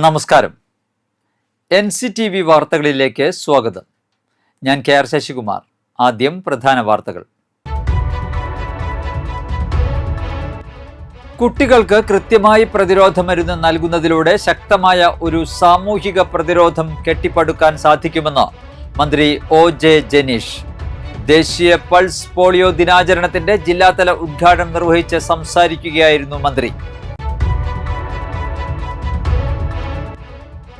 നമസ്കാരം. NCTV വാർത്തകളിലേക്ക് സ്വാഗതം. ഞാൻ KR ശശികുമാർ. ആദ്യം പ്രധാന വാർത്തകൾ. കുട്ടികൾക്ക് കൃത്യമായി പ്രതിരോധ മരുന്ന് നൽകുന്നതിലൂടെ ശക്തമായ ഒരു സാമൂഹിക പ്രതിരോധം കെട്ടിപ്പടുക്കാൻ സാധിക്കുമെന്ന് മന്ത്രി OJ ജനീഷ്. ദേശീയ പൾസ് പോളിയോ ദിനാചരണത്തിന്റെ ജില്ലാതല ഉദ്ഘാടനം നിർവഹിച്ച് സംസാരിക്കുകയായിരുന്നു മന്ത്രി.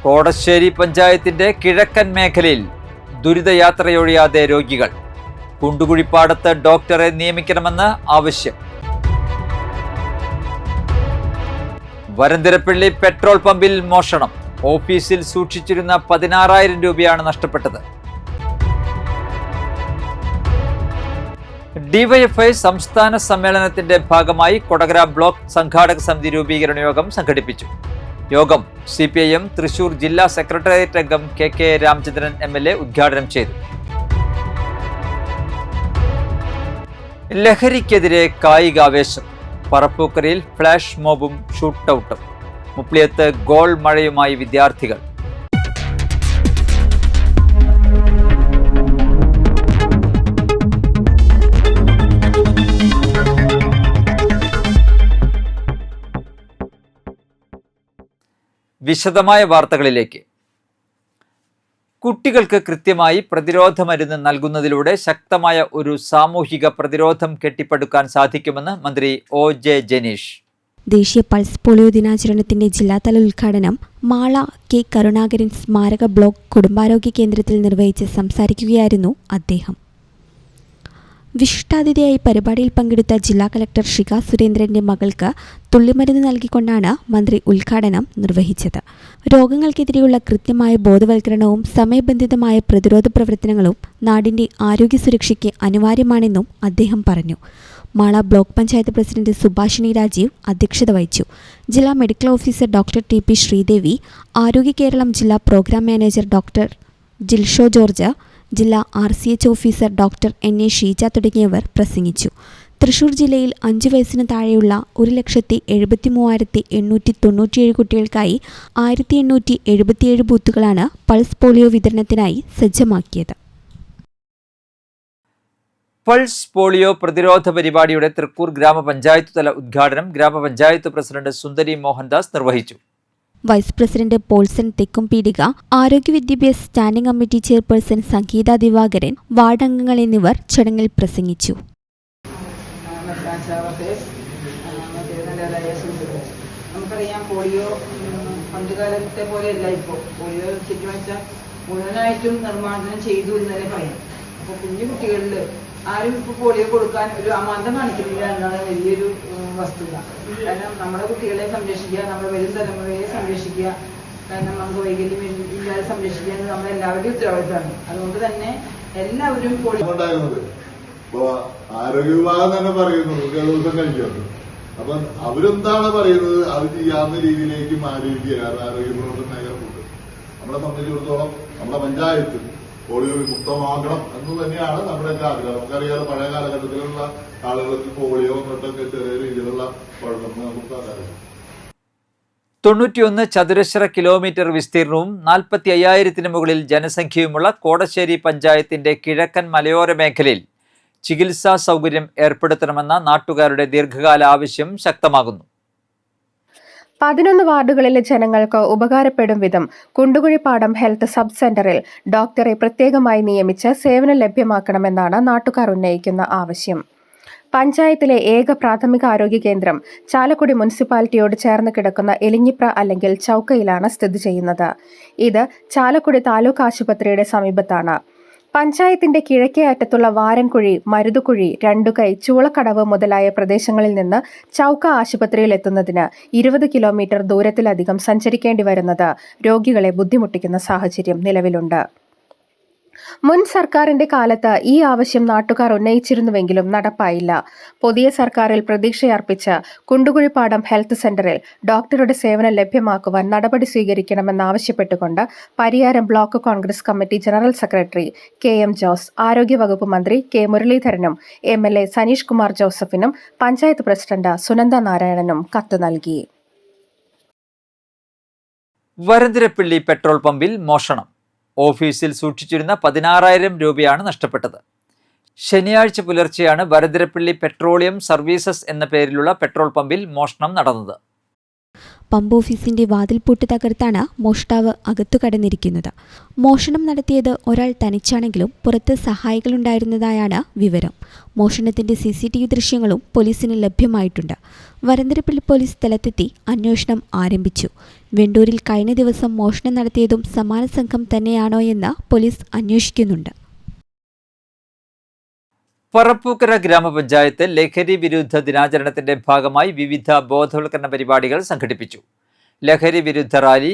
കോടശ്ശേരി പഞ്ചായത്തിന്റെ കിഴക്കൻ മേഖലയിൽ ദുരിതയാത്രയൊഴിയാതെ രോഗികൾ. കുണ്ടുകുഴിപ്പാടത്ത് ഡോക്ടറെ നിയമിക്കണമെന്ന് ആവശ്യം. വരന്തരപ്പള്ളി പെട്രോൾ പമ്പിൽ മോഷണം. ഓഫീസിൽ സൂക്ഷിച്ചിരുന്ന 16,000 രൂപയാണ് നഷ്ടപ്പെട്ടത്. DYFI സംസ്ഥാന സമ്മേളനത്തിന്റെ ഭാഗമായി കൊടകര ബ്ലോക്ക് സംഘാടക സമിതി രൂപീകരണ യോഗം സംഘടിപ്പിച്ചു. യോഗം CPIM തൃശൂർ ജില്ലാ സെക്രട്ടേറിയറ്റ് അംഗം KK രാമചന്ദ്രൻ MLA ഉദ്ഘാടനം ചെയ്തു. ലഹരിക്കെതിരെ കായികാവേശം. പറപ്പൂക്കരയിൽ ഫ്ലാഷ് മോബും ഷൂട്ടൌട്ടും. മുപ്ലിയത്ത് ഗോൾ മഴയുമായി വിദ്യാർത്ഥികൾ. വിശദമായ വാർത്തകളിലേക്ക്. കുട്ടികൾക്ക് കൃത്യമായി പ്രതിരോധ മരുന്ന് നൽകുന്നതിലൂടെ ശക്തമായ ഒരു സാമൂഹിക പ്രതിരോധം കെട്ടിപ്പടുക്കാൻ സാധിക്കുമെന്ന് മന്ത്രി OJ ജനീഷ്. ദേശീയ പൾസ് പോളിയോ ദിനാചരണത്തിന്റെ ജില്ലാതല ഉദ്ഘാടനം മാള K കരുണാകരൻ സ്മാരക ബ്ലോക്ക് കുടുംബാരോഗ്യ കേന്ദ്രത്തിൽ നിർവഹിച്ച് സംസാരിക്കുകയായിരുന്നു അദ്ദേഹം. വിശിഷ്ടാതിഥിയായി പരിപാടിയിൽ പങ്കെടുത്ത ജില്ലാ കളക്ടർ ഷിക സുരേന്ദ്രന്റെ മകൾക്ക് തുള്ളിമരുന്ന് നൽകിക്കൊണ്ടാണ് മന്ത്രി ഉദ്ഘാടനം നിർവഹിച്ചത്. രോഗങ്ങൾക്കെതിരെയുള്ള കൃത്യമായ ബോധവൽക്കരണവും സമയബന്ധിതമായ പ്രതിരോധ പ്രവർത്തനങ്ങളും നാടിന്റെ ആരോഗ്യ സുരക്ഷയ്ക്ക് അനിവാര്യമാണെന്നും അദ്ദേഹം പറഞ്ഞു. മാള ബ്ലോക്ക് പഞ്ചായത്ത് പ്രസിഡന്റ് സുഭാഷിണി രാജീവ് അധ്യക്ഷത വഹിച്ചു. ജില്ലാ medical officer doctor TP Sreedevi, Arogya Keralam ജില്ലാ program manager doctor Jilsho George, ജില്ലാ RCH officer doctor NA Sheeja തുടങ്ങിയവർ പ്രസംഗിച്ചു. തൃശൂർ ജില്ലയിൽ 5 വയസ്സിന് താഴെയുള്ള 1,73,897 കുട്ടികൾക്കായി 1,877 ബൂത്തുകളാണ് പൾസ് പോളിയോ വിതരണത്തിനായി സജ്ജമാക്കിയത്. പൾസ് പോളിയോ പ്രതിരോധ പരിപാടിയുടെ തൃക്കൂർ ഗ്രാമപഞ്ചായത്ത് തല ഉദ്ഘാടനം ഗ്രാമപഞ്ചായത്ത് പ്രസിഡന്റ് സുന്ദരി മോഹൻദാസ് നിർവഹിച്ചു. വൈസ് പ്രസിഡന്റ് പോൾസൺ തെക്കുംപീടിക, ആരോഗ്യ വിദ്യാഭ്യാസ സ്റ്റാൻഡിംഗ് കമ്മിറ്റി ചെയർപേഴ്സൺ സംഗീത ദിവാകരൻ, വാർഡ് അംഗങ്ങൾ എന്നിവർ ചടങ്ങിൽ പ്രസംഗിച്ചു. നമുക്കറിയാം, പോളിയോ പണ്ടുകാലത്തെ പോലെയല്ല. ഇപ്പോൾ പോളിയോ ചുറ്റുവച്ചാൽ മുഴുവനായിട്ടും നിർമ്മാർജ്ജനം ചെയ്തു എന്നേ പറയാം. അപ്പോൾ കുഞ്ഞു കുട്ടികളിൽ ആരും ഇപ്പോൾ പോളിയോ കൊടുക്കാൻ ഒരു അമാന്തം കാണിക്കുന്നില്ല എന്നാണ് വലിയൊരു വസ്തുത. കാരണം നമ്മുടെ കുട്ടികളെ സംരക്ഷിക്കുക, നമ്മുടെ വരും തലമുറയെ സംരക്ഷിക്കുക, കാരണം നമുക്ക് വൈകല്യം ഇല്ലാതെ സംരക്ഷിക്കുക എന്ന് നമ്മുടെ എല്ലാവരുടെയും ഉത്തരവാദിത്തമാണ്. അതുകൊണ്ട് തന്നെ എല്ലാവരും പോളിയോ ആരോഗ്യ വിഭാഗം തന്നെ പറയുന്നു ദിവസം കഴിക്കുന്നു. അപ്പൊ അവരെന്താണ് പറയുന്നത് അത് ചെയ്യാവുന്ന രീതിയിലേക്കും ആരോഗ്യ പ്രവർത്തന മേഖലമുണ്ട്. നമ്മളെ സംബന്ധിച്ചിടത്തോളം നമ്മുടെ പഞ്ചായത്ത് പോളിയോ മുക്തമാക്കണം എന്ന് തന്നെയാണ് നമ്മുടെയൊക്കെ ആഗ്രഹം. നമുക്കറിയാതെ പഴയ കാലഘട്ടത്തിലുള്ള ആളുകൾക്ക് പോളിയോ എന്നിട്ടൊക്കെ ചെറിയ രീതിയിലുള്ള കുഴപ്പം നമുക്കറിയാം. 91 ചതുരശ്ര കിലോമീറ്റർ വിസ്തീർണവും 45,000 മുകളിൽ ജനസംഖ്യയുമുള്ള കോടശ്ശേരി പഞ്ചായത്തിന്റെ കിഴക്കൻ മലയോര മേഖലയിൽ ചികിത്സാ സൗകര്യം ഏർപ്പെടുത്തണമെന്ന നാട്ടുകാരുടെ ദീർഘകാല ആവശ്യം ശക്തമാകുന്നു. 11 വാർഡുകളിലെ ജനങ്ങൾക്ക് ഉപകാരപ്പെടും വിധം കുണ്ടുകുഴിപ്പാടം ഹെൽത്ത് സബ് സെന്ററിൽ ഡോക്ടറെ പ്രത്യേകമായി നിയമിച്ച് സേവനം ലഭ്യമാക്കണമെന്നാണ് നാട്ടുകാർ ഉന്നയിക്കുന്ന ആവശ്യം. പഞ്ചായത്തിലെ ഏക പ്രാഥമിക ആരോഗ്യ കേന്ദ്രം ചാലക്കുടി മുനിസിപ്പാലിറ്റിയോട് ചേർന്ന് കിടക്കുന്ന എലിഞ്ഞിപ്ര അല്ലെങ്കിൽ ചൌക്കയിലാണ് സ്ഥിതി ചെയ്യുന്നത്. ഇത് ചാലക്കുടി താലൂക്ക് ആശുപത്രിയുടെ സമീപത്താണ്. പഞ്ചായത്തിന്റെ കിഴക്കേ അറ്റത്തുള്ള വാരൻകുഴി, മരുതുകുഴി, രണ്ടുകൈ, ചൂളക്കടവ് മുതലായ പ്രദേശങ്ങളിൽ നിന്ന് ചൌക്ക ആശുപത്രിയിൽ എത്തുന്നതിന് 20 കിലോമീറ്റർ ദൂരത്തിലധികം സഞ്ചരിക്കേണ്ടി വരുന്നത് രോഗികളെ ബുദ്ധിമുട്ടിക്കുന്ന സാഹചര്യം നിലവിലുണ്ട്. മുൻ സർക്കാരിന്റെ കാലത്ത് ഈ ആവശ്യം നാട്ടുകാർ ഉന്നയിച്ചിരുന്നുവെങ്കിലും നടപ്പായില്ല. പുതിയ സർക്കാരിൽ പ്രതീക്ഷയർപ്പിച്ച് കുണ്ടുകുഴിപ്പാടം ഹെൽത്ത് സെന്ററിൽ ഡോക്ടറുടെ സേവനം ലഭ്യമാക്കുവാൻ നടപടി സ്വീകരിക്കണമെന്നാവശ്യപ്പെട്ടുകൊണ്ട് Pariyaram block Congress committee general secretary KM Jose, ആരോഗ്യവകുപ്പ് മന്ത്രി K മുരളീധരനും MLA സനീഷ് കുമാർ ജോസഫിനും പഞ്ചായത്ത് പ്രസിഡന്റ് സുനന്ദ നാരായണനും കത്ത് നൽകി. വരന്തരപ്പള്ളി പെട്രോൾ പമ്പിൽ മോഷണം. ഓഫീസിൽ സൂക്ഷിച്ചിരുന്ന 16,000 രൂപയാണ് നഷ്ടപ്പെട്ടത്. ശനിയാഴ്ച പുലർച്ചെയാണ് വരന്തരപ്പള്ളി പെട്രോളിയം സർവീസസ് എന്ന പേരിലുള്ള പെട്രോൾ പമ്പിൽ മോഷണം നടന്നത്. പമ്പ് ഓഫീസിന്റെ വാതിൽപൂട്ട് തകർത്താണ് മോഷ്ടാവ് അകത്തു കടന്നിരിക്കുന്നത്. മോഷണം നടത്തിയത് ഒരാൾ തനിച്ചാണെങ്കിലും പുറത്ത് സഹായികളുണ്ടായിരുന്നതായാണ് വിവരം. മോഷണത്തിന്റെ CCTV ദൃശ്യങ്ങളും പോലീസിന് ലഭ്യമായിട്ടുണ്ട്. വരന്തരപ്പള്ളി പോലീസ് സ്ഥലത്തെത്തി അന്വേഷണം ആരംഭിച്ചു. വെണ്ടൂരിൽ കഴിഞ്ഞ ദിവസം മോഷണം നടത്തിയതും സമാന സംഘം തന്നെയാണോ എന്ന് പോലീസ് അന്വേഷിക്കുന്നുണ്ട്. പറപ്പൂക്കര ഗ്രാമപഞ്ചായത്ത് ലഹരി വിരുദ്ധ ദിനാചരണത്തിന്റെ ഭാഗമായി വിവിധ ബോധവൽക്കരണ പരിപാടികൾ സംഘടിപ്പിച്ചു. ലഹരി വിരുദ്ധ റാലി,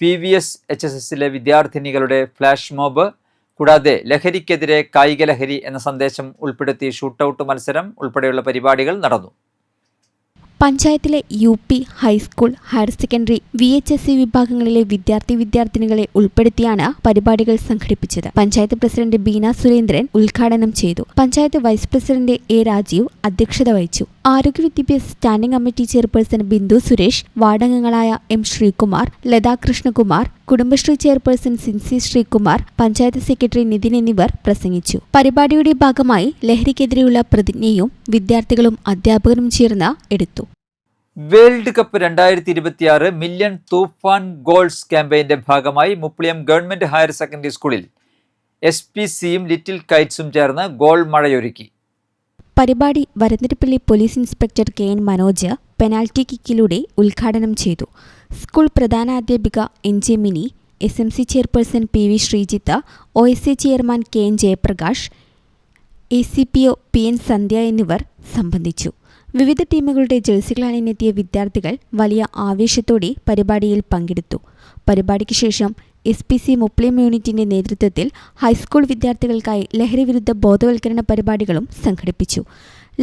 PVS HSSലെ വിദ്യാർത്ഥിനികളുടെ ഫ്ലാഷ് മോബ്, കൂടാതെ ലഹരിക്കെതിരെ കായിക ലഹരി എന്ന സന്ദേശം ഉൾപ്പെടുത്തി ഷൂട്ടൌട്ട് മത്സരം ഉൾപ്പെടെയുള്ള പരിപാടികൾ നടന്നു. പഞ്ചായത്തിലെ UP, high school, higher secondary, VHSC വിഭാഗങ്ങളിലെ വിദ്യാർത്ഥിനികളെ ഉൾപ്പെടുത്തിയാണ് പരിപാടികൾ സംഘടിപ്പിച്ചത്. പഞ്ചായത്ത് പ്രസിഡന്റ് ബീന സുരേന്ദ്രൻ ഉദ്ഘാടനം ചെയ്തു. Panchayat vice president A. Rajeev അധ്യക്ഷത വഹിച്ചു. ആരോഗ്യ വിദ്യാഭ്യാസ standing committee chairperson Bindu Suresh, വാർഡംഗങ്ങളായ M. Sreekumar, Latha Krishnakumar, Kudumbashree chairperson Sinsy Sreekumar, panchayat secretary Nithin എന്നിവർ പ്രസംഗിച്ചു. പരിപാടിയുടെ ഭാഗമായി ലഹരിക്കെതിരെയുള്ള പ്രതിജ്ഞയും വിദ്യാർത്ഥികളും അധ്യാപകരും ചേർന്ന് എടുത്തു. വേൾഡ് കപ്പ് 2026 മില്യൺ തൂഫാൻ ഗോൾസ് ക്യാമ്പയിന്റെ ഭാഗമായി മുപ്ലിയം ഗവൺമെന്റ് ഹയർ സെക്കൻഡറി സ്കൂളിൽ SPCയും ലിറ്റിൽ കൈറ്റ്സും ചേർന്ന് ഗോൾ മഴയൊരുക്കി. പരിപാടി Varantharappilly police inspector KN Manoj penalty കിക്കിലൂടെ ഉദ്ഘാടനം ചെയ്തു. സ്കൂൾ പ്രധാനാധ്യാപിക NJ Mini, SMC chairperson PV Sreejith, OSA chairman KN Jayaprakash, ACPO PN Sandhya എന്നിവർ സംബന്ധിച്ചു. വിവിധ ടീമുകളുടെ ജേഴ്സികൾ അണിഞ്ഞെത്തിയ വിദ്യാർത്ഥികൾ വലിയ ആവേശത്തോടെ പരിപാടിയിൽ പങ്കെടുത്തു. പരിപാടിക്ക് ശേഷം SPC മുപ്ലിം യൂണിറ്റിന്റെ നേതൃത്വത്തിൽ ഹൈസ്കൂൾ വിദ്യാർത്ഥികൾക്കായി ലഹരിവിരുദ്ധ ബോധവൽക്കരണ പരിപാടികളും സംഘടിപ്പിച്ചു.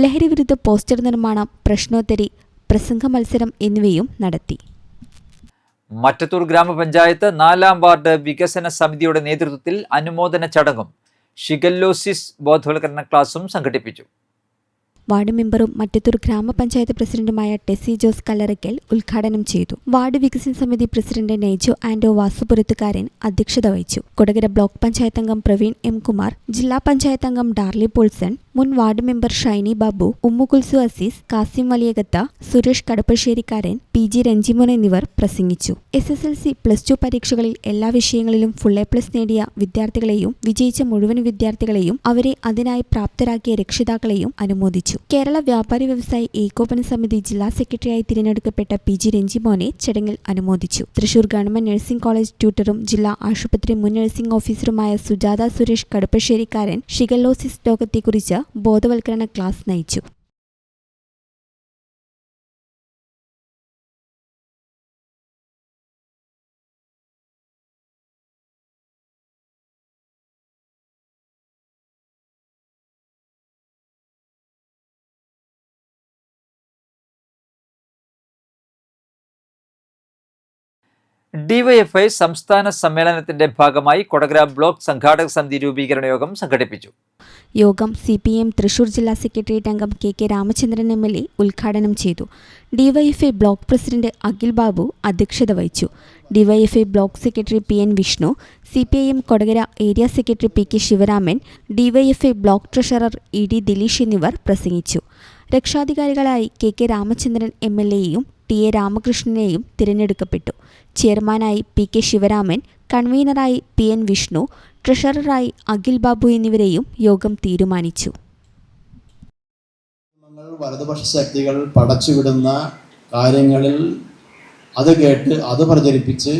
ലഹരിവിരുദ്ധ പോസ്റ്റർ നിർമ്മാണം, പ്രശ്നോത്തരി, പ്രസംഗ മത്സരം എന്നിവയും നടത്തി. മറ്റത്തൂർ ഗ്രാമപഞ്ചായത്ത് 4-ാം വാർഡ് വികസന സമിതിയുടെ നേതൃത്വത്തിൽ അനുമോദന ചടങ്ങും ഷിഗല്ലോസിസ് ബോധവൽക്കരണ ക്ലാസും സംഘടിപ്പിച്ചു. വാർഡ് മെമ്പറും മറ്റത്തൂർ ഗ്രാമപഞ്ചായത്ത് പ്രസിഡന്റുമായ ടെസി ജോസ് കല്ലറയ്ക്കൽ ഉദ്ഘാടനം ചെയ്തു. വാർഡ് വികസന സമിതി പ്രസിഡന്റ് നെയ്ജോ ആൻഡോ വാസുപുരത്തുകാരൻ അധ്യക്ഷത വഹിച്ചു. കൊടകര ബ്ലോക്ക് പഞ്ചായത്ത് അംഗം പ്രവീൺ M. കുമാർ, ജില്ലാ പഞ്ചായത്ത് അംഗം ഡാർലി പോൾസൺ, മുൻ ward member Shiny Babu, Ummukulsu Azeez, Kasim Valiyakath, Suresh Kadappasserikkaran, PG Ranjimon എന്നിവർ പ്രസംഗിച്ചു. SSLC, +2 പരീക്ഷകളിൽ എല്ലാ വിഷയങ്ങളിലും FullA+ നേടിയ വിദ്യാർത്ഥികളെയും വിജയിച്ച മുഴുവൻ വിദ്യാർത്ഥികളെയും അവരെ അതിനായി പ്രാപ്തരാക്കിയ രക്ഷിതാക്കളെയും അനുമോദിച്ചു. കേരള വ്യാപാരി വ്യവസായി ഏകോപന സമിതി ജില്ലാ സെക്രട്ടറിയായി തിരഞ്ഞെടുക്കപ്പെട്ട PG രഞ്ജിമോനെ ചടങ്ങിൽ അനുമോദിച്ചു. തൃശൂർ ഗവൺമെന്റ് നഴ്സിംഗ് കോളേജ് ട്യൂട്ടറും ജില്ലാ ആശുപത്രി മുൻ നഴ്സിംഗ് ഓഫീസറുമായ സുജാത സുരേഷ് കടപ്പശ്ശേരിക്കാരൻ ഷിഗല്ലോസിസ് രോഗത്തെക്കുറിച്ച് ബോധവൽക്കരണ ക്ലാസ് നയിച്ചു. DYFI സംസ്ഥാന സമ്മേളനത്തിന്റെ ഭാഗമായി കൊടകര ബ്ലോക്ക് സംഘാടക സമിതി രൂപീകരണ യോഗം സംഘടിപ്പിച്ചു. യോഗം CPM തൃശൂർ ജില്ലാ സെക്രട്ടേറിയറ്റ് അംഗം KK രാമചന്ദ്രൻ MLA ഉദ്ഘാടനം ചെയ്തു. DYFI block president Akhil Babu അധ്യക്ഷത വഹിച്ചു. DYFI block secretary PN Vishnu, CPIM Kodakara area secretary PK Sivaraman, DYFI block treasurer ED Dileesh എന്നിവർ പ്രസംഗിച്ചു. രക്ഷാധികാരികളായി KK രാമചന്ദ്രൻ MLAയെയും TA രാമകൃഷ്ണനെയും തിരഞ്ഞെടുക്കപ്പെട്ടു. ചെയർമാനായി PK ശിവരാമൻ, കൺവീനറായി PN വിഷ്ണു, ട്രഷററായി അഖിൽ ബാബു എന്നിവരെയും യോഗം തീരുമാനിച്ചു. വലതുപക്ഷ ശക്തികൾ പടച്ചുവിടുന്ന കാര്യങ്ങളിൽ അത് കേട്ട് അത് പ്രചരിപ്പിച്ച്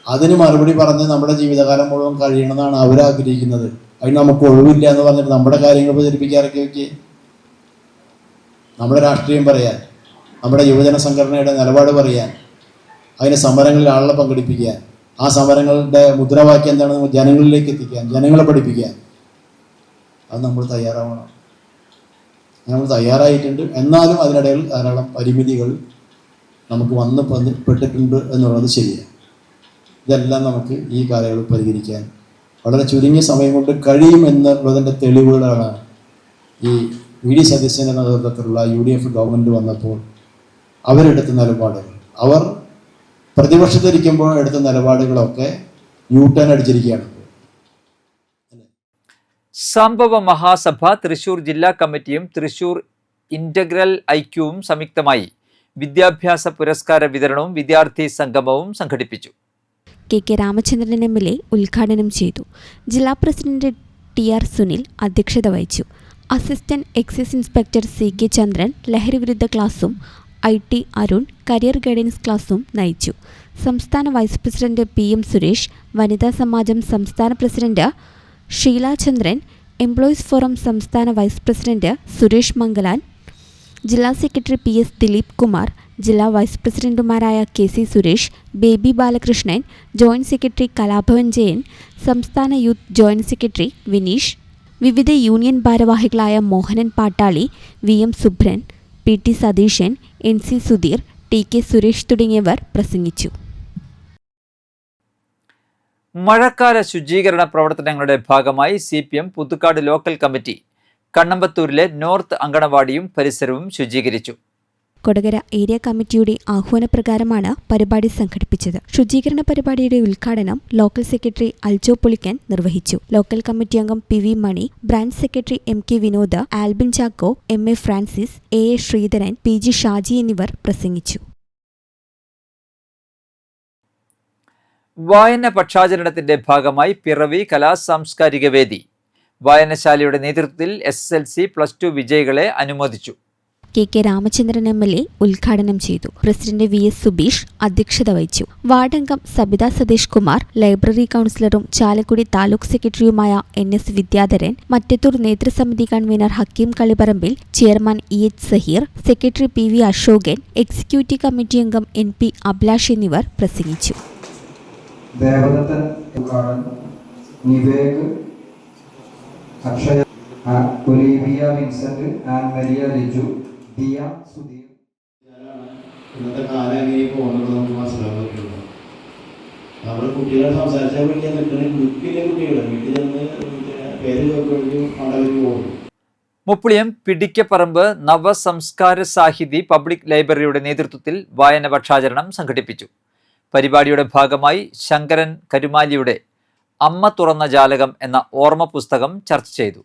അതിന് മറുപടി പറഞ്ഞ് നമ്മുടെ ജീവിതകാലം മുഴുവൻ കഴിയണമെന്നാണ് അവരാഗ്രഹിക്കുന്നത്. അതിന് നമുക്ക് ഒഴിവില്ല എന്ന് പറഞ്ഞിട്ട് നമ്മുടെ കാര്യങ്ങൾ പ്രചരിപ്പിക്കാറൊക്കെ നമ്മുടെ രാഷ്ട്രീയം പറയാൻ, നമ്മുടെ യുവജന സംഘടനയുടെ നിലപാട് പറയാൻ, അതിന് സമരങ്ങളിൽ ആളുകളെ പങ്കെടുപ്പിക്കാൻ, ആ സമരങ്ങളുടെ മുദ്രാവാക്യം എന്താണെന്ന് ജനങ്ങളിലേക്ക് എത്തിക്കാൻ, ജനങ്ങളെ പഠിപ്പിക്കാൻ അത് നമ്മൾ തയ്യാറാവണം. നമ്മൾ തയ്യാറായിട്ടുണ്ട്. എന്നാലും അതിനിടയിൽ ധാരാളം പരിമിതികൾ നമുക്ക് പെട്ടിട്ടുണ്ട് എന്നുള്ളത് ശരിയാണ്. ഇതെല്ലാം നമുക്ക് ഈ കാലയളവിൽ പരിഹരിക്കാൻ വളരെ ചുരുങ്ങിയ സമയം കൊണ്ട് കഴിയും എന്നുള്ളതിൻ്റെ തെളിവുകളാണ് ഈ VD സതീശൻ്റെ നേതൃത്വത്തിലുള്ള UDF ഗവൺമെൻറ് വന്നപ്പോൾ അവരെടുത്ത നിലപാടുകൾ. അവർ പ്രതിപക്ഷത്തിരിക്കുമ്പോൾ എടുത്ത നിലപാടുകളൊക്കെ യൂട്ടേൺ അടിച്ചിരിക്കുകയാണ്. സംഭവ മഹാസഭ തൃശൂർ ജില്ലാ കമ്മിറ്റിയും തൃശൂർ ഇന്റഗ്രൽ ഐക്യവും സംയുക്തമായി വിദ്യാഭ്യാസ പുരസ്കാര വിതരണവും വിദ്യാർത്ഥി സംഗമവും സംഘടിപ്പിച്ചു. കെ രാമചന്ദ്രൻ MLA ഉദ്ഘാടനം ചെയ്തു. ജില്ലാ പ്രസിഡന്റ് TR സുനിൽ അധ്യക്ഷത വഹിച്ചു. അസിസ്റ്റന്റ് എക്സൈസ് ഇൻസ്പെക്ടർ CK ചന്ദ്രൻ ലഹരിവിരുദ്ധ ക്ലാസും IT അരുൺ കരിയർ ഗൈഡൻസ് ക്ലാസും നയിച്ചു. സംസ്ഥാന vice president PM Suresh, Vanitha Samajam സംസ്ഥാന president Sheela Chandran, employees forum സംസ്ഥാന വൈസ് പ്രസിഡന്റ് സുരേഷ് മംഗലാൻ, ജില്ലാ സെക്രട്ടറി PS ദിലീപ് കുമാർ, ജില്ലാ വൈസ് പ്രസിഡന്റുമാരായ KC Suresh, Baby Balakrishnan, joint secretary Kalabhavan Jayan, സംസ്ഥാന യൂത്ത് ജോയിന്റ് സെക്രട്ടറി വിനീഷ്, വിവിധ യൂണിയൻ ഭാരവാഹികളായ Mohanan Pattali, VM Subran, PT Satheesan, NC Sudheer, TK Suresh തുടങ്ങിയവർ പ്രസംഗിച്ചു. മഴക്കാല ശുചീകരണ പ്രവർത്തനങ്ങളുടെ ഭാഗമായി CPM പുതുക്കാട് ലോക്കൽ കമ്മിറ്റി കണ്ണമ്പത്തൂരിലെ നോർത്ത് അങ്കണവാടിയും പരിസരവും ശുചീകരിച്ചു. കൊടകര ഏരിയ കമ്മിറ്റിയുടെ ആഹ്വാനപ്രകാരമാണ് പരിപാടി സംഘടിപ്പിച്ചത്. ശുചീകരണ പരിപാടിയുടെ ഉദ്ഘാടനം ലോക്കൽ സെക്രട്ടറി അൽജോ പുളിക്കൻ നിർവഹിച്ചു. ലോക്കൽ കമ്മിറ്റി അംഗം PV Mani, branch secretary MK Vinod, Albin Chacko, MA Francis, AA Sreedharan, PG Shaji എന്നിവർ പ്രസംഗിച്ചു. വായന പക്ഷാചരണത്തിന്റെ ഭാഗമായി പിറവി കലാസാംസ്കാരിക വേദി വായനശാലയുടെ നേതൃത്വത്തിൽ SSLC +2 വിജയികളെ അനുമോദിച്ചു. കെ രാമചന്ദ്രൻ MLA ഉദ്ഘാടനം ചെയ്തു. പ്രസിഡന്റ് VS സുബീഷ് അധ്യക്ഷത വഹിച്ചു. വാർഡംഗം സബിത സതീഷ് കുമാർ, ലൈബ്രറി കൗൺസിലറും ചാലക്കുടി താലൂക്ക് സെക്രട്ടറിയുമായ NS വിദ്യാധരൻ, മറ്റത്തൂർ നേതൃസമിതി convener Hakkim Kalipparambil, chairman EH Saheer, secretary PV Ashokan, executive committee അംഗം NP അഭിലാഷ് എന്നിവർ പ്രസംഗിച്ചു. Devadathan, Nivek, Akshaya, Olivia Vincent, Ann Maria Liju, Diya Sudheer. ഇന്നത്തെ കാലം എങ്ങനെ പോകുന്നത് നമുക്ക് മനസ്സിലാക്കാൻ പറ്റുള്ളൂ. നമ്മുടെ കുട്ടികളെ സംസാരിച്ചാൽ വിളിക്കാൻ നിൽക്കുന്ന ഗ്രൂപ്പിലെ കുട്ടികളെ വീട്ടിൽ നിന്ന് പേര് കേൾക്കുകയും അവിടെ പോകും. മുപ്പിളിയം പിടിക്കപ്പറമ്പ് നവസംസ്കാര സാഹിതി പബ്ലിക് ലൈബ്രറിയുടെ നേതൃത്വത്തിൽ വായന പക്ഷാചരണം സംഘടിപ്പിച്ചു. പരിപാടിയുടെ ഭാഗമായി ശങ്കരൻ കരുമാലിയുടെ അമ്മ തുറന്ന ജാലകം എന്ന ഓർമ്മ പുസ്തകം ചർച്ച ചെയ്തു.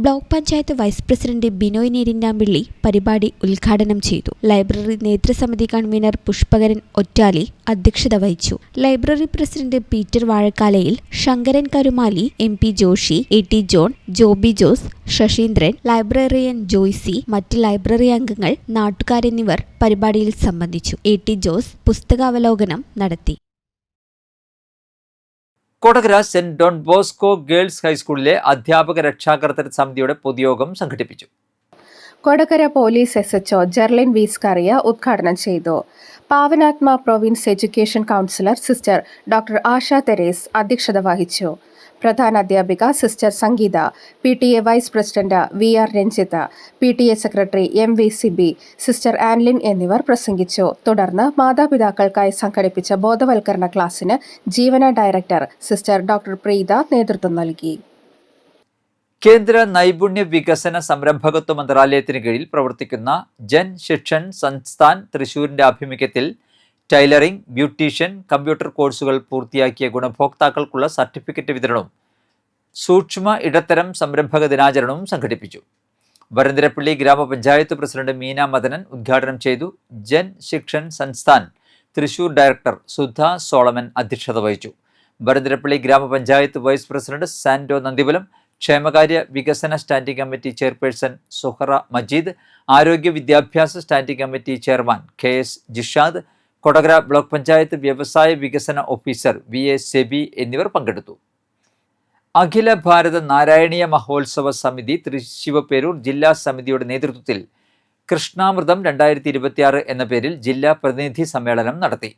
Block panchayat vice president Binoy Nerinjampilly പരിപാടി ഉദ്ഘാടനം ചെയ്തു. ലൈബ്രറി നേതൃസമിതി കൺവീനർ പുഷ്പകരൻ ഒറ്റാലി അധ്യക്ഷത വഹിച്ചു. Library president Peter Vazhakkalayil, Sankaran Karumali, MP Joshy, AT John, Joby Jose, Sasindran, librarian Joycy, മറ്റ് ലൈബ്രറി അംഗങ്ങൾ, നാട്ടുകാരെന്നിവർ പരിപാടിയിൽ സംബന്ധിച്ചു. AT ജോസ് പുസ്തകാവലോകനം നടത്തി. Kodakara saint Don Bosco girls ഹൈസ്കൂളിലെ അധ്യാപക രക്ഷാകർതൃ സമിതിയുടെ പൊതുയോഗം സംഘടിപ്പിച്ചു. കൊടകര പോലീസ് SHO ജെർലിൻ വീസ്കാറിയ ഉദ്ഘാടനം ചെയ്തു. Pavanatma province education councillor sister doctor Asha Theres അധ്യക്ഷത വഹിച്ചു. പ്രധാന അധ്യാപിക sister Sangeetha, PTA vice president VR Ranjith, PTA secretary MV Siby, sister Anlin എന്നിവർ പ്രസംഗിച്ചു. തുടർന്ന് മാതാപിതാക്കൾക്കായി സംഘടിപ്പിച്ച ബോധവൽക്കരണ ക്ലാസ്സിന് ജീവന ഡയറക്ടർ സിസ്റ്റർ ഡോക്ടർ പ്രീത നേതൃത്വം നൽകി. കേന്ദ്ര നൈപുണ്യ വികസന സംരംഭകത്വ മന്ത്രാലയത്തിന് കീഴിൽ പ്രവർത്തിക്കുന്ന ജൻ ശിക്ഷൻ സംസ്ഥാൻ തൃശൂരിന്റെ ആഭിമുഖ്യത്തിൽ ടൈലറിംഗ്, ബ്യൂട്ടീഷ്യൻ, കമ്പ്യൂട്ടർ കോഴ്സുകൾ പൂർത്തിയാക്കിയ ഗുണഭോക്താക്കൾക്കുള്ള സർട്ടിഫിക്കറ്റ് വിതരണവും സൂക്ഷ്മ ഇടത്തരം സംരംഭക ദിനാചരണവും സംഘടിപ്പിച്ചു. വരന്തരപ്പള്ളി ഗ്രാമപഞ്ചായത്ത് പ്രസിഡന്റ് മീന മദനൻ ഉദ്ഘാടനം ചെയ്തു. ജൻ ശിക്ഷൻ സംസ്ഥാൻ തൃശൂർ ഡയറക്ടർ സുധ സോളമൻ അധ്യക്ഷത വഹിച്ചു. വരന്തരപ്പള്ളി ഗ്രാമപഞ്ചായത്ത് വൈസ് പ്രസിഡന്റ് സാൻഡോ നന്ദിപുലം, ക്ഷേമകാര്യ വികസന standing committee chairperson Suhara Majeed, ആരോഗ്യ വിദ്യാഭ്യാസ standing committee chairman KS Jishad, Kodakara block panchayat വ്യവസായ വികസന ഓഫീസർ VA സെബി എന്നിവർ പങ്കെടുത്തു. അഖില ഭാരത നാരായണീയ മഹോത്സവ സമിതി തൃശ്ശിവപേരൂർ ജില്ലാ സമിതിയുടെ നേതൃത്വത്തിൽ കൃഷ്ണാമൃതം 2026 എന്ന പേരിൽ ജില്ലാ പ്രതിനിധി സമ്മേളനം നടത്തി.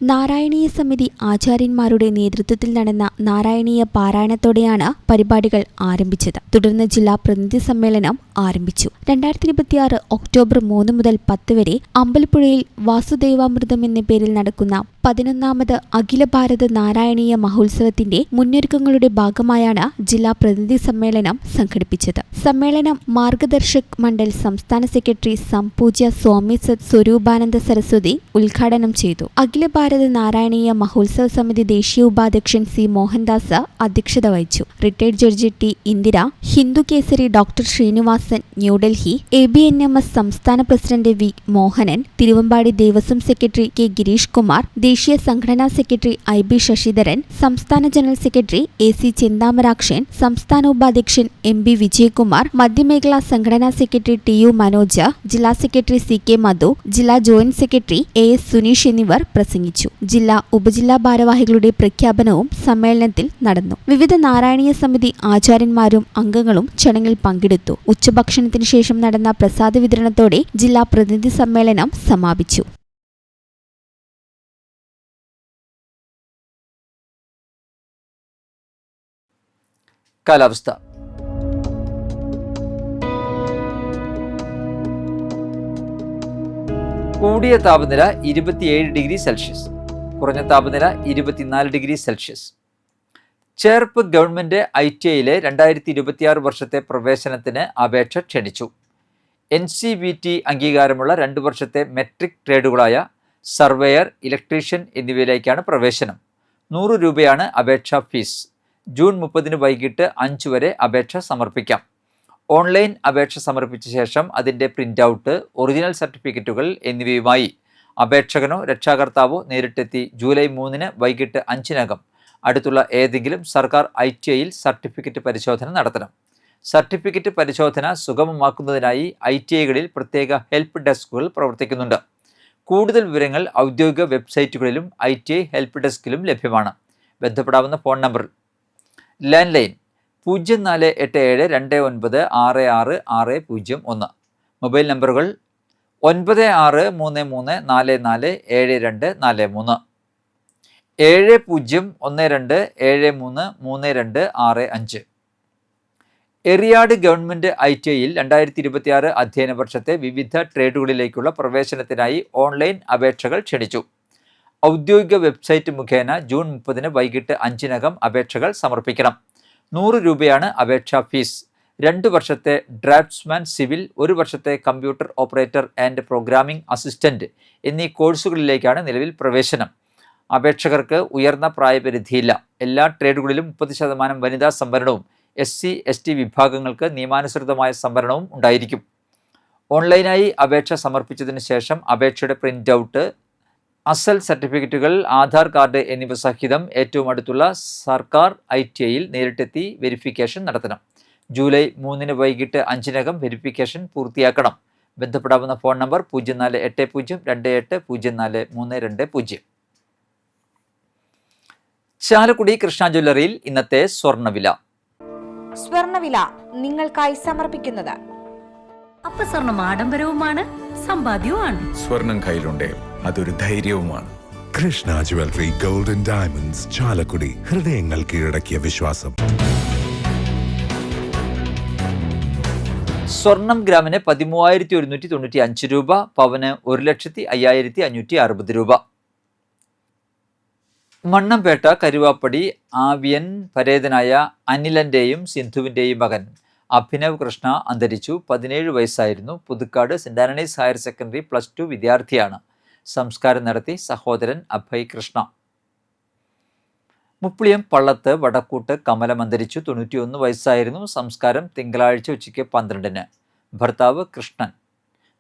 നാരായണീയ സമിതി ആചാര്യന്മാരുടെ നേതൃത്വത്തിൽ നടന്ന നാരായണീയ പാരായണത്തോടെയാണ് പരിപാടികൾ ആരംഭിച്ചത്. തുടർന്ന് ജില്ലാ പ്രതിനിധി സമ്മേളനം ആരംഭിച്ചു. 2026 ഒക്ടോബർ 3 മുതൽ 10 വരെ അമ്പലപ്പുഴയിൽ വാസുദേവാമൃതം എന്ന പേരിൽ നടക്കുന്ന 11ാമത് അഖില ഭാരത നാരായണീയ മഹോത്സവത്തിന്റെ മുന്നൊരുക്കങ്ങളുടെ ഭാഗമായാണ് ജില്ലാ പ്രതിനിധി സമ്മേളനം സംഘടിപ്പിച്ചത്. സമ്മേളനം മാർഗദർശക് മണ്ഡൽ സംസ്ഥാന സെക്രട്ടറി സംപൂജ്യ സ്വാമി സത് സ്വരൂപാനന്ദ സരസ്വതി ഉദ്ഘാടനം ചെയ്തു. അഖില ഭാരത നാരായണീയ മഹോത്സവ സമിതി ദേശീയ ഉപാധ്യക്ഷൻ സി മോഹൻദാസ് അധ്യക്ഷത വഹിച്ചു. Retired judge T Indira, Hindu Kesari doctor Srinivasan New Delhi, ABNMS സംസ്ഥാന president V Mohanan, Thiruvambadi Devaswom secretary K Girish Kumar, ദേശീയ സംഘടനാ സെക്രട്ടറി IB ശശിധരൻ, സംസ്ഥാന ജനറൽ സെക്രട്ടറി AC ചെന്താമരാക്ഷൻ, സംസ്ഥാന ഉപാധ്യക്ഷൻ MB വിജയകുമാർ, മധ്യമേഖലാ സംഘടനാ സെക്രട്ടറി TU മനോജ്, ജില്ലാ സെക്രട്ടറി CK മധു, ജില്ലാ ജോയിന്റ് സെക്രട്ടറി AS സുനീഷ് എന്നിവർ പ്രസംഗിച്ചു. ജില്ലാ ഉപജില്ലാ ഭാരവാഹികളുടെ പ്രഖ്യാപനവും സമ്മേളനത്തിൽ നടന്നു. വിവിധ നാരായണീയ സമിതി ആചാര്യന്മാരും അംഗങ്ങളും ചടങ്ങിൽ പങ്കെടുത്തു. ഉച്ചഭക്ഷണത്തിന് ശേഷം നടന്ന പ്രസാദ വിതരണത്തോടെ ജില്ലാ പ്രതിനിധി സമ്മേളനം സമാപിച്ചു. കാലാവസ്ഥ. കൂടിയ താപനില 27 ഡിഗ്രി സെൽഷ്യസ്, കുറഞ്ഞ താപനില 24 ഡിഗ്രി സെൽഷ്യസ്. ചേർപ്പ് ഗവൺമെന്റ് ITIയിലെ 2026 വർഷത്തെ പ്രവേശനത്തിന് അപേക്ഷ ക്ഷണിച്ചു. NCVT അംഗീകാരമുള്ള 2 വർഷത്തെ മെട്രിക് ട്രേഡുകളായ സർവേയർ, ഇലക്ട്രീഷ്യൻ എന്നിവയിലേക്കാണ് പ്രവേശനം. 100 രൂപയാണ് അപേക്ഷാ ഫീസ്. ജൂൺ 30 വൈകിട്ട് 5 വരെ അപേക്ഷ സമർപ്പിക്കാം. ഓൺലൈൻ അപേക്ഷ സമർപ്പിച്ച ശേഷം അതിൻ്റെ പ്രിൻ്റ് ഔട്ട്, ഒറിജിനൽ സർട്ടിഫിക്കറ്റുകൾ എന്നിവയുമായി അപേക്ഷകനോ രക്ഷാകർത്താവോ നേരിട്ടെത്തി ജൂലൈ 3 വൈകിട്ട് 5-നകം അടുത്തുള്ള ഏതെങ്കിലും സർക്കാർ ITIയിൽ സർട്ടിഫിക്കറ്റ് പരിശോധന നടത്തണം. സർട്ടിഫിക്കറ്റ് പരിശോധന സുഗമമാക്കുന്നതിനായി ITIകളിൽ പ്രത്യേക ഹെൽപ്പ് ഡെസ്കുകൾ പ്രവർത്തിക്കുന്നുണ്ട്. കൂടുതൽ വിവരങ്ങൾ ഔദ്യോഗിക വെബ്സൈറ്റുകളിലും ITI ഹെൽപ്പ് ഡെസ്കിലും ലഭ്യമാണ്. ബന്ധപ്പെടാവുന്ന phone number: land line 048729660601, mobile നമ്പറുകൾ 9633447243, 7012733265. എറിയാട് ഗവൺമെൻറ് ITIയിൽ 2026 അധ്യയന വർഷത്തെ വിവിധ ട്രേഡുകളിലേക്കുള്ള പ്രവേശനത്തിനായി ഓൺലൈൻ അപേക്ഷകൾ ക്ഷണിച്ചു. ഔദ്യോഗിക വെബ്സൈറ്റ് മുഖേന ജൂൺ 30 വൈകിട്ട് 5-നകം അപേക്ഷകൾ സമർപ്പിക്കണം. 100 രൂപയാണ് അപേക്ഷാ ഫീസ്. 2 വർഷത്തെ ഡ്രാഫ്റ്റ്സ്മാൻ സിവിൽ, 1 വർഷത്തെ computer operator and programming assistant എന്നീ കോഴ്സുകളിലേക്കാണ് നിലവിൽ പ്രവേശനം. അപേക്ഷകർക്ക് ഉയർന്ന പ്രായപരിധിയില്ല. എല്ലാ ട്രേഡുകളിലും 30% വനിതാ സംവരണവും SC/ST വിഭാഗങ്ങൾക്ക് നിയമാനുസൃതമായ സംവരണവും ഉണ്ടായിരിക്കും. ഓൺലൈനായി അപേക്ഷ സമർപ്പിച്ചതിന് ശേഷം അപേക്ഷയുടെ പ്രിൻ്റ് ഔട്ട്, അസൽ സർട്ടിഫിക്കറ്റുകൾ, ആധാർ കാർഡ് എന്നിവ സഹിതം ഏറ്റവും അടുത്തുള്ള സർക്കാർ ITIയിൽ നേരിട്ടെത്തി വെരിഫിക്കേഷൻ നടത്തണം. ജൂലൈ 3 വൈകിട്ട് 5-നകം വെരിഫിക്കേഷൻ പൂർത്തിയാക്കണം. ബന്ധപ്പെടാവുന്ന ഫോൺ നമ്പർ 048028043220. ചാലക്കുടി കൃഷ്ണ ജ്വല്ലറിയിൽ ഇന്നത്തെ സ്വർണ്ണവില. സ്വർണ്ണവില നിങ്ങൾക്കായി സമർപ്പിക്കുന്നത് അപ്പസ്വർണം ആഡംബരവുമാണ്, സമ്പാദ്യവുമാണ്. സ്വർണം കയ്യിലുണ്ടേ അതൊരു ധൈര്യവുമാണ്. Krishna jewellery, golden diamonds, Chalakudy. ഹൃദയങ്ങൾ കീഴടക്കിയ വിശ്വാസം. സ്വർണം ഗ്രാമിന് 13,195 രൂപ, പവന് 1,05,560 രൂപ. മണ്ണമ്പേട്ട കരുവാപ്പടി ആവിയൻ പരേതനായ അനിലൻ്റെയും സിന്ധുവിൻ്റെയും മകൻ അഭിനവ് കൃഷ്ണ അന്തരിച്ചു. 17 വയസ്സായിരുന്നു. Puthukkad saint Antony's higher secondary +2 വിദ്യാർത്ഥിയാണ്. സംസ്കാരം നടത്തി സഹോദരൻ അഭയ് കൃഷ്ണ. മുപ്ലിയം പള്ളത്ത് വടക്കൂട്ട് കമലം അന്തരിച്ചു. 91 വയസ്സായിരുന്നു. സംസ്കാരം തിങ്കളാഴ്ച ഉച്ചയ്ക്ക് 12-ന്. ഭർത്താവ് കൃഷ്ണൻ.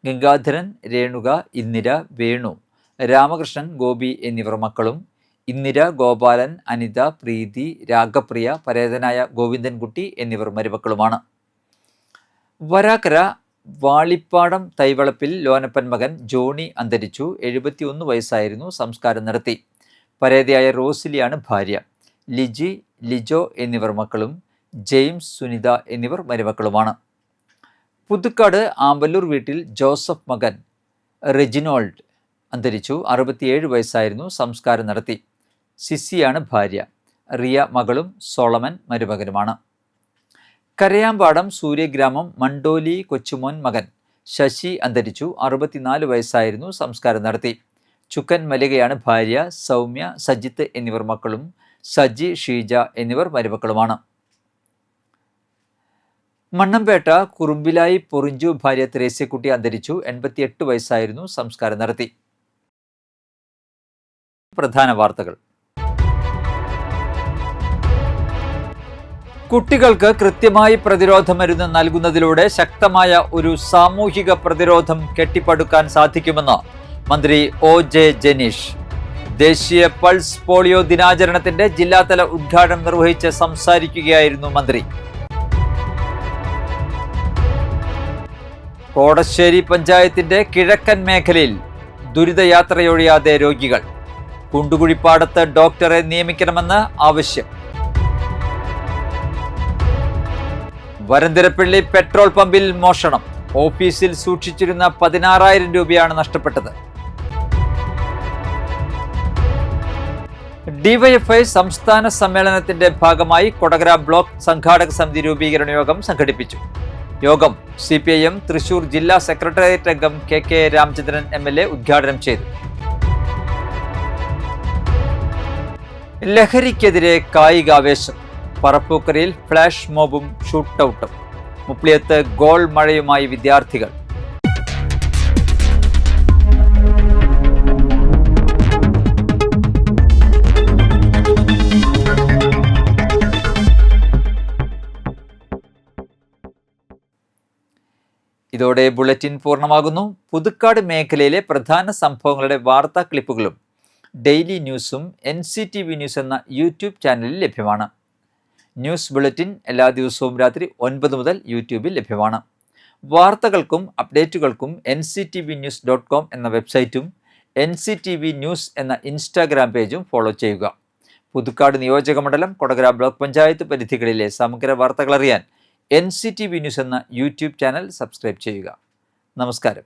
ഗംഗാധരൻ, രേണുക, ഇന്ദിര, വേണു, രാമകൃഷ്ണൻ, ഗോപി എന്നിവർ മക്കളും. ഇന്ദിര, ഗോപാലൻ, അനിത, പ്രീതി, രാഗപ്രിയ, പരേതനായ ഗോവിന്ദൻകുട്ടി എന്നിവർ മരുമക്കളുമാണ്. വരാക്കര വാളിപ്പാടം തൈവളപ്പിൽ ലോനപ്പൻ മകൻ ജോണി അന്തരിച്ചു. 71 വയസ്സായിരുന്നു. സംസ്കാരം നടത്തി. പരേതയായ റോസിലിയാണ് ഭാര്യ. ലിജി, ലിജോ എന്നിവർ മക്കളും. ജെയിംസ്, സുനിത എന്നിവർ മരുമക്കളുമാണ്. പുതുക്കാട് ആമ്പല്ലൂർ വീട്ടിൽ ജോസഫ് മകൻ റെജിനോൾഡ് അന്തരിച്ചു. 67 വയസ്സായിരുന്നു. സംസ്കാരം നടത്തി. സിസിയാണ് ഭാര്യ. റിയ മകളും സോളമൻ മരുമകനുമാണ്. കരയാമ്പാടം സൂര്യഗ്രാമം മണ്ടോലി കൊച്ചുമോൻ മകൻ ശശി അന്തരിച്ചു. 64 വയസ്സായിരുന്നു. സംസ്കാരം നടത്തി. ചുക്കൻ മലികയാണ് ഭാര്യ. സൗമ്യ, സജിത്ത് എന്നിവർ മക്കളും. സജി, ഷീജ എന്നിവർ മരുമക്കളുമാണ്. മണ്ണമ്പേട്ട കുറുമ്പിലായി പൊറിഞ്ചു ഭാര്യ ത്രേസ്യക്കുട്ടി അന്തരിച്ചു. 88 വയസ്സായിരുന്നു. സംസ്കാരം നടത്തി. പ്രധാന വാർത്തകൾ. കുട്ടികൾക്ക് കൃത്യമായി പ്രതിരോധ മരുന്ന് നൽകുന്നതിലൂടെ ശക്തമായ ഒരു സാമൂഹിക പ്രതിരോധം കെട്ടിപ്പടുക്കാൻ സാധിക്കുമെന്ന് മന്ത്രി O.J. ജനീഷ്. ദേശീയ പൾസ് പോളിയോ ദിനാചരണത്തിന്റെ ജില്ലാതല ഉദ്ഘാടനം നിർവഹിച്ച് സംസാരിക്കുകയായിരുന്നു മന്ത്രി. കോടശ്ശേരി പഞ്ചായത്തിന്റെ കിഴക്കൻ മേഖലയിൽ ദുരിതയാത്രയൊഴിയാതെ രോഗികൾ. കുണ്ടുകുഴിപ്പാടത്ത് ഡോക്ടറെ നിയമിക്കണമെന്ന് ആവശ്യം. വരന്തരപ്പള്ളി പെട്രോൾ പമ്പിൽ മോഷണം. ഓഫീസിൽ സൂക്ഷിച്ചിരുന്ന 16,000 രൂപയാണ് നഷ്ടപ്പെട്ടത്. ഡിവൈഎഫ്ഐ സംസ്ഥാന സമ്മേളനത്തിന്റെ ഭാഗമായി കൊടകര ബ്ലോക്ക് സംഘാടക സമിതി രൂപീകരണ യോഗം സംഘടിപ്പിച്ചു. യോഗം CPIM തൃശൂർ ജില്ലാ സെക്രട്ടേറിയറ്റ് അംഗം KK രാമചന്ദ്രൻ MLA ഉദ്ഘാടനം ചെയ്തു. ലഹരിക്കെതിരെ കായികാവേശം. പറപ്പൂക്കരയിൽ ഫ്ലാഷ് മോബും ഷൂട്ടൌട്ടും. മുപ്ലിയത്ത് ഗോൾ മഴയുമായി വിദ്യാർത്ഥികൾ. ഇതോടെ ബുള്ളറ്റിൻ പൂർണ്ണമാകുന്നു. പുതുക്കാട് മേഖലയിലെ പ്രധാന സംഭവങ്ങളുടെ വാർത്താ ക്ലിപ്പുകളും ഡെയിലി ന്യൂസും NCTV ന്യൂസ് എന്ന യൂട്യൂബ് ചാനലിൽ ലഭ്യമാണ്. ന്യൂസ് ബുള്ളറ്റിൻ എല്ലാ ദിവസവും രാത്രി 9 മുതൽ യൂട്യൂബിൽ ലഭ്യമാണ്. വാർത്തകൾക്കും അപ്ഡേറ്റുകൾക്കും nctvnews.com എന്ന വെബ്സൈറ്റും NCTV ന്യൂസ് എന്ന ഇൻസ്റ്റാഗ്രാം പേജും ഫോളോ ചെയ്യുക. പുതുക്കാട് നിയോജകമണ്ഡലം, കൊടകര ബ്ലോക്ക് പഞ്ചായത്ത് പരിധികളിലെ സമഗ്ര വാർത്തകൾ അറിയാൻ NCTV ന്യൂസ് എന്ന യൂട്യൂബ് ചാനൽ സബ്സ്ക്രൈബ് ചെയ്യുക. നമസ്കാരം.